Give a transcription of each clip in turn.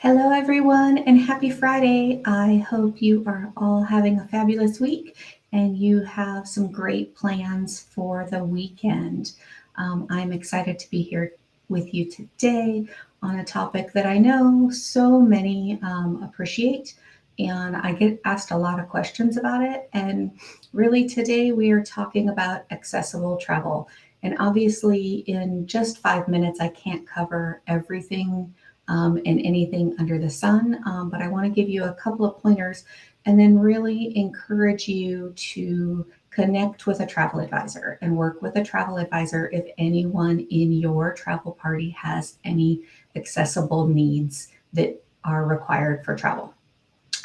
Hello, everyone, and happy Friday. I hope you are all having a fabulous week and you have some great plans for the weekend. I'm excited to be here with you today on a topic that I know so many appreciate, and I get asked a lot of questions about it. And really, today we are talking about accessible travel. And obviously, in just 5 minutes, I can't cover everything and anything under the sun. But I want to give you a couple of pointers and then really encourage you to connect with a travel advisor and work with a travel advisor if anyone in your travel party has any accessible needs that are required for travel.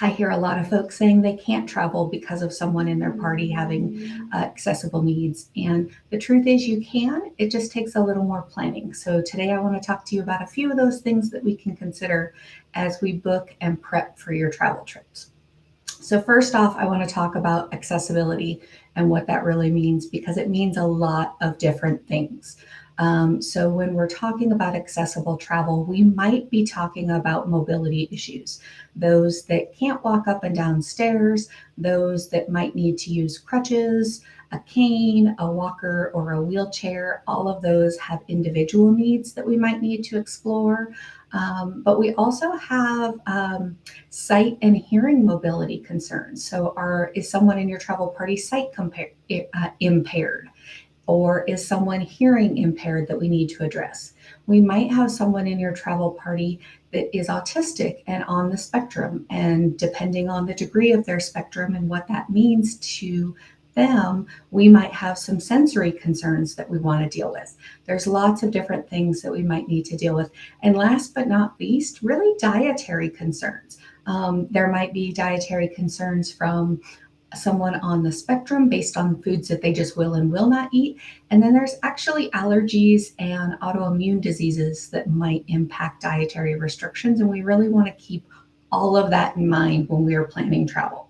I hear a lot of folks saying they can't travel because of someone in their party having accessible needs. And the truth is, you can. It just takes a little more planning. So, today I want to talk to you about a few of those things that we can consider as we book and prep for your travel trips. So, first off, I want to talk about accessibility and what that really means because it means a lot of different things. So, when we're talking about accessible travel, we might be talking about mobility issues, those that can't walk up and down stairs, those that might need to use crutches, a cane, a walker, or a wheelchair. All of those have individual needs that we might need to explore. But we also have sight and hearing mobility concerns. So, is someone in your travel party impaired? Or is someone hearing impaired that we need to address? We might have someone in your travel party that is autistic and on the spectrum. And depending on the degree of their spectrum and what that means to them, we might have some sensory concerns that we want to deal with. There's lots of different things that we might need to deal with. And last but not least, really dietary concerns. There might be dietary concerns from someone on the spectrum based on foods that they just will and will not eat. And then there's actually allergies and autoimmune diseases that might impact dietary restrictions. And we really want to keep all of that in mind when we are planning travel.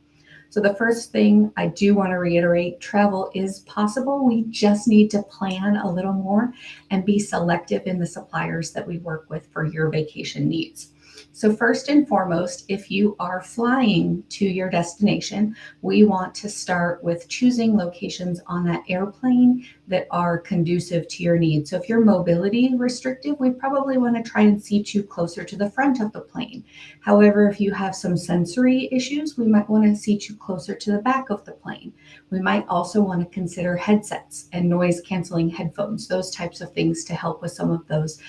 So, the first thing I do want to reiterate, travel is possible. We just need to plan a little more and be selective in the suppliers that we work with for your vacation needs. So, first and foremost, if you are flying to your destination, we want to start with choosing locations on that airplane that are conducive to your needs. So, if you're mobility restrictive, we probably want to try and seat you closer to the front of the plane. However, if you have some sensory issues, we might want to seat you closer to the back of the plane. We might also want to consider headsets and noise canceling headphones, those types of things to help with some of those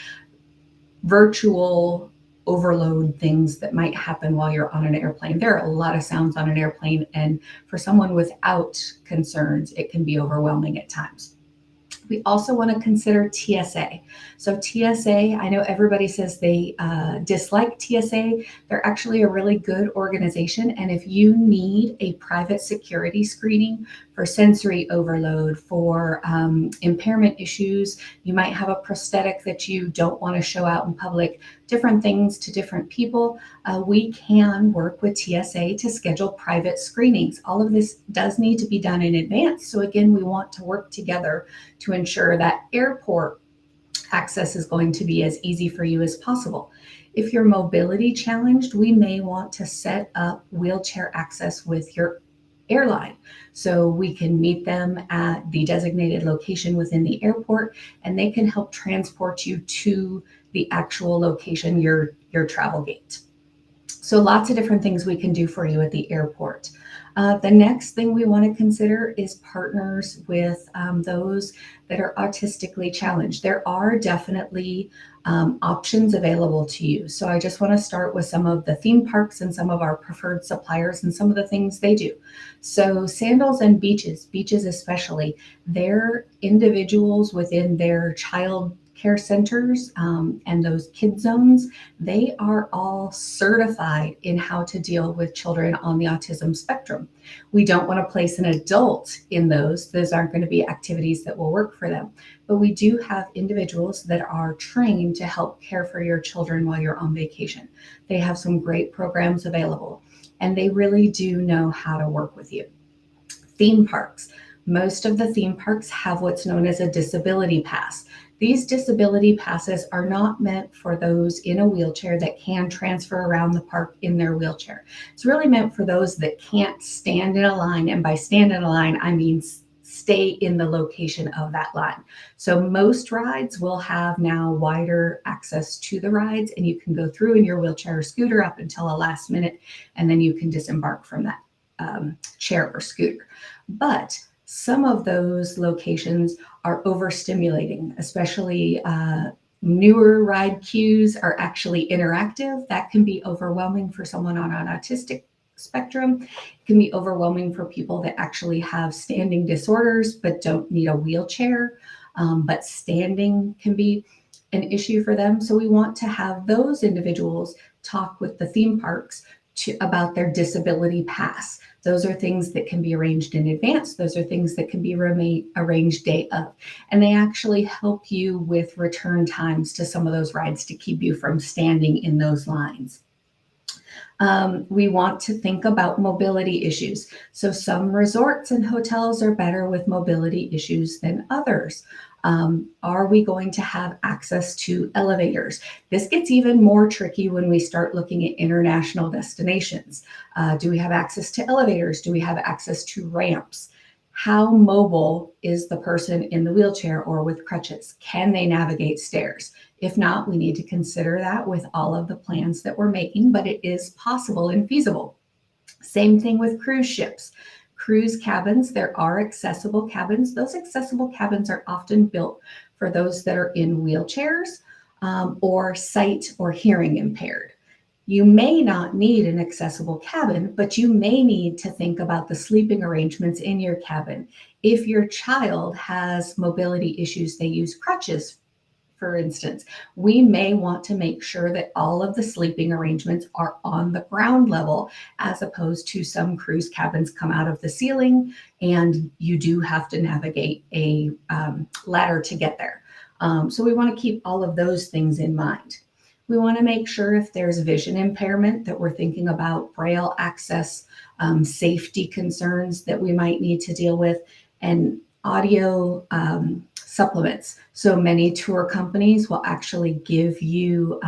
virtual overload things that might happen while you're on an airplane. There are a lot of sounds on an airplane, and for someone without concerns, it can be overwhelming at times. We also want to consider TSA. So, TSA, I know everybody says they dislike TSA. They're actually a really good organization. And if you need a private security screening for sensory overload, for impairment issues, you might have a prosthetic that you don't want to show out in public, different things to different people, we can work with TSA to schedule private screenings. All of this does need to be done in advance. So, again, we want to work together to ensure that airport access is going to be as easy for you as possible. If you're mobility challenged, we may want to set up wheelchair access with your airline. So we can meet them at the designated location within the airport and they can help transport you to the actual location, your travel gate. So lots of different things we can do for you at the airport. The next thing we want to consider is partners with those that are autistically challenged. There are definitely options available to you. So I just want to start with some of the theme parks and some of our preferred suppliers and some of the things they do. So Sandals and beaches especially, they're individuals within their child care centers and those kid zones. They are all certified in how to deal with children on the autism spectrum. We don't want to place an adult in those. Those aren't going to be activities that will work for them. But we do have individuals that are trained to help care for your children while you're on vacation. They have some great programs available, and they really do know how to work with you. Theme parks. Most of the theme parks have what's known as a disability pass. These disability passes are not meant for those in a wheelchair that can transfer around the park in their wheelchair. It's really meant for those that can't stand in a line. And by stand in a line, I mean stay in the location of that line. So most rides will have now wider access to the rides, and you can go through in your wheelchair or scooter up until a last minute, and then you can disembark from that chair or scooter. But some of those locations are overstimulating, especially newer ride queues are actually interactive. That can be overwhelming for someone on an autistic spectrum. It can be overwhelming for people that actually have standing disorders but don't need a wheelchair, but standing can be an issue for them. So we want to have those individuals talk with the theme parks about their disability pass. Those are things that can be arranged in advance. Those are things that can be arranged day of. And they actually help you with return times to some of those rides to keep you from standing in those lines. We want to think about mobility issues. So some resorts and hotels are better with mobility issues than others. Are we going to have access to elevators? This gets even more tricky when we start looking at international destinations. Do we have access to elevators? Do we have access to ramps? How mobile is the person in the wheelchair or with crutches? Can they navigate stairs? If not, we need to consider that with all of the plans that we're making, but it is possible and feasible. Same thing with cruise ships. Cruise cabins, there are accessible cabins. Those accessible cabins are often built for those that are in wheelchairs or sight or hearing impaired. You may not need an accessible cabin, but you may need to think about the sleeping arrangements in your cabin. If your child has mobility issues, they use crutches, for instance, we may want to make sure that all of the sleeping arrangements are on the ground level, as opposed to some cruise cabins come out of the ceiling and you do have to navigate a ladder to get there. So we want to keep all of those things in mind. We want to make sure if there's vision impairment that we're thinking about braille access, safety concerns that we might need to deal with, and audio supplements. So many tour companies will actually give you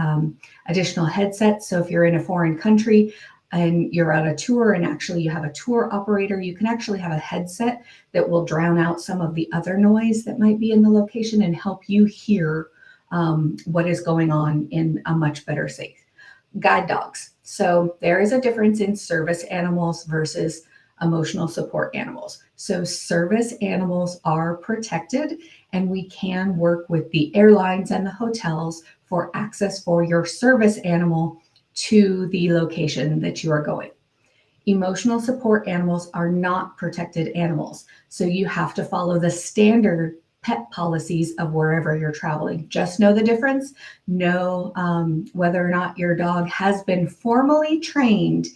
additional headsets. So if you're in a foreign country and you're on a tour and actually you have a tour operator, you can actually have a headset that will drown out some of the other noise that might be in the location and help you hear what is going on in a much better safe. Guide dogs. So there is a difference in service animals versus emotional support animals. So service animals are protected, and we can work with the airlines and the hotels for access for your service animal to the location that you are going. Emotional support animals are not protected animals. So you have to follow the standard pet policies of wherever you're traveling. Just know the difference. Know whether or not your dog has been formally trained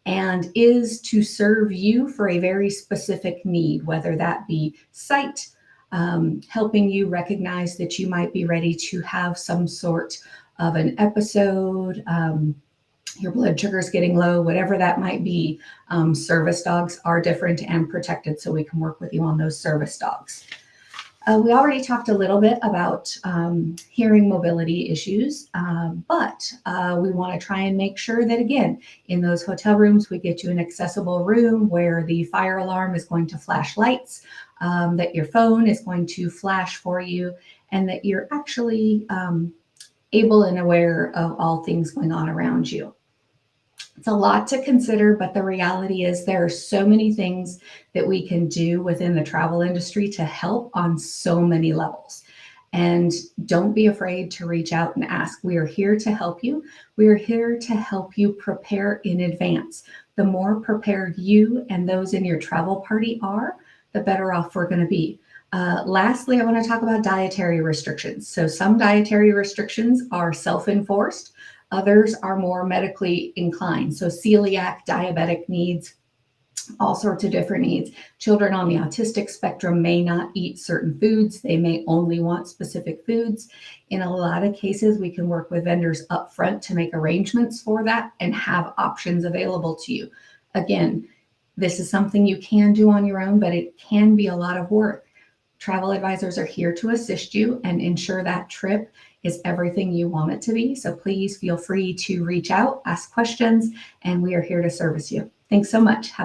and is to serve you for a very specific need, whether that be sight, helping you recognize that you might be ready to have some sort of an episode, your blood sugar is getting low, whatever that might be. Service dogs are different and protected, so we can work with you on those service dogs. We already talked a little bit about hearing mobility issues, but we want to try and make sure that, again, in those hotel rooms, we get you an accessible room where the fire alarm is going to flash lights, that your phone is going to flash for you, and that you're actually able and aware of all things going on around you. It's a lot to consider, but the reality is there are so many things that we can do within the travel industry to help on so many levels. And don't be afraid to reach out and ask. We are here to help you. We are here to help you prepare in advance. The more prepared you and those in your travel party are, the better off we're going to be. Lastly, I want to talk about dietary restrictions. So some dietary restrictions are self-enforced. Others are more medically inclined. So celiac, diabetic needs, all sorts of different needs. Children on the autistic spectrum may not eat certain foods. They may only want specific foods. In a lot of cases, we can work with vendors up front to make arrangements for that and have options available to you. Again, this is something you can do on your own, but it can be a lot of work. Travel advisors are here to assist you and ensure that trip is everything you want it to be. So please feel free to reach out, ask questions, and we are here to service you. Thanks so much. Have